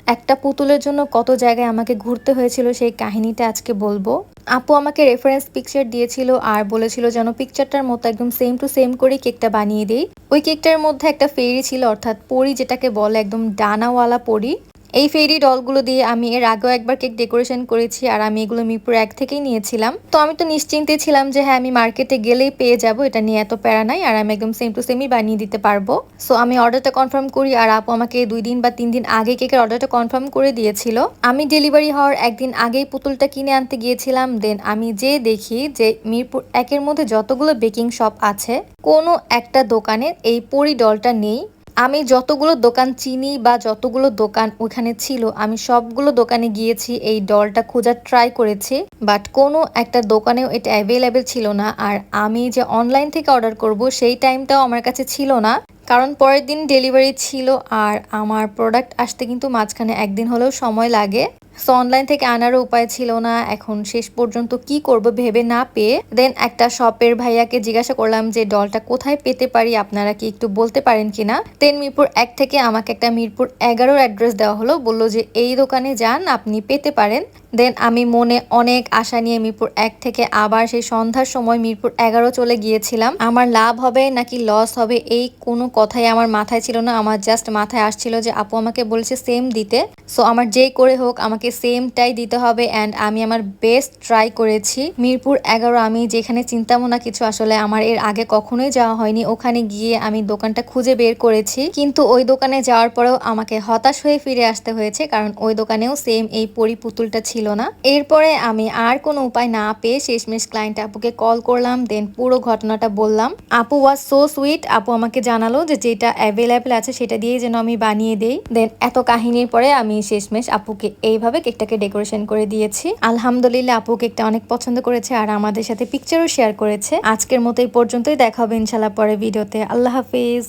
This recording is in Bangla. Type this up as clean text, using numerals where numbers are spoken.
একটা পুতুলের জন্য কত জায়গায় আমাকে ঘুরতে হয়েছিল সেই কাহিনীটা আজকে বলবো। আপু আমাকে রেফারেন্স পিকচার দিয়েছিল আর বলেছিল যেন পিকচারটার মতো একদম সেম টু সেম করে কেকটা বানিয়ে দেই। ওই কেকটার মধ্যে একটা ফেরি ছিল, অর্থাৎ পরি যেটাকে বলে, একদম ডানাওয়ালা পরি। এই ফেরি ডলগুলো দিয়ে আমি এর আগেও একবার কেক ডেকোরেশন করেছি আর আমি এগুলো মিরপুর 1 থেকেই নিয়েছিলাম। তো আমি তো নিশ্চিন্তে ছিলাম যে হ্যাঁ, আমি মার্কেটে গেলেই পেয়ে যাব, এটা নিয়ে এত প্যারা নাই আর আমি একদম সেম টু সেমই বানিয়ে দিতে পারবো। সো আমি অর্ডারটা কনফার্ম করি আর আপু আমাকে 2 দিন বা 3 দিন আগে কেকের অর্ডারটা কনফার্ম করে দিয়েছিল। আমি ডেলিভারি হওয়ার একদিন আগেই পুতুলটা কিনে আনতে গিয়েছিলাম। দেন আমি যে দেখি যে মিরপুর 1-এর মধ্যে যতগুলো বেকিং শপ আছে কোনো একটা দোকানে এই পরি ডলটা নেই। আমি যতগুলো দোকান চিনি বা যতগুলো দোকান ওখানে ছিল আমি সবগুলো দোকানে গিয়েছি, এই ডলটা খোঁজার ট্রাই করেছি, বাট কোনো একটা দোকানেও এটা অ্যাভেলেবেল ছিল না। আর আমি যে অনলাইন থেকে অর্ডার করব সেই টাইমটাও আমার কাছে ছিল না, কারণ পরের দিন ডেলিভারি ছিল আর আমার প্রোডাক্ট আসতে কিন্তু মাঝখানে একদিন হলেও সময় লাগে। সো অনলাইন থেকে আনারও উপায় ছিল না। এখন শেষ পর্যন্ত কি করব ভেবে না পেয়ে দেন একটা শপের ভাইয়াকে জিজ্ঞাসা করলাম যে ডলটা কোথায় পেতে পারি, আপনারা কি একটু বলতে পারেন কিনা। দেন মিরপুর 1 থেকে আমাকে একটা মিরপুর 11-র অ্যাড্রেস দেওয়া হলো, বললো যে এই দোকানে যান, আপনি পেতে পারেন। দেন আমি মনে অনেক আশা নিয়ে মিরপুর 1 থেকে আবার সেই সন্ধ্যার সময় মিরপুর 11 চলে গিয়েছিলাম। আমার লাভ হবে নাকি লস হবে এই কোনো কথাই আমার মাথায় ছিল না। আমার জাস্ট মাথায় আসছিল যে আপু আমাকে বলেছে সেম দিতে, সো আমার যেই করে হোক আমাকে সেমটাই দিতে হবে। অ্যান্ড আমি আমার বেস্ট ট্রাই করেছি। মিরপুর 11 আমি যেখানে চিন্তামো না কিছু, আসলে আমার এর আগে কখনোই যাওয়া হয়নি, ওখানে গিয়ে আমি দোকানটা খুঁজে বের করেছি। কিন্তু ওই দোকানে যাওয়ার পরেও আমাকে হতাশ হয়ে ফিরে আসতে হয়েছে, কারণ ওই দোকানেও সেম এই পরি পুতুলটা ছিল না। এরপরে আমি আর কোনো উপায় না পেয়ে শেষমেশ ক্লায়েন্ট আপুকে কল করলাম, দেন পুরো ঘটনাটা বললাম। আপু ওয়াজ সো সুইট। আপু আমাকে জানালো যে যেটা অ্যাভেলেবেল আছে সেটা দিয়েই যেন আমি বানিয়ে দেই। দেন এত কাহিনীর পরে আমি শেষমেশ আপুকে এইভাবে কেকটাকে ডেকোরেশন করে দিয়েছি। আলহামদুলিল্লাহ আপু কেকটা অনেক পছন্দ করেছে আর আমাদের সাথে পিকচারও শেয়ার করেছে। আজকের মতো এই পর্যন্তই, দেখা হবে ইনশাল্লাহ পরে ভিডিওতে। আল্লাহ হাফিজ।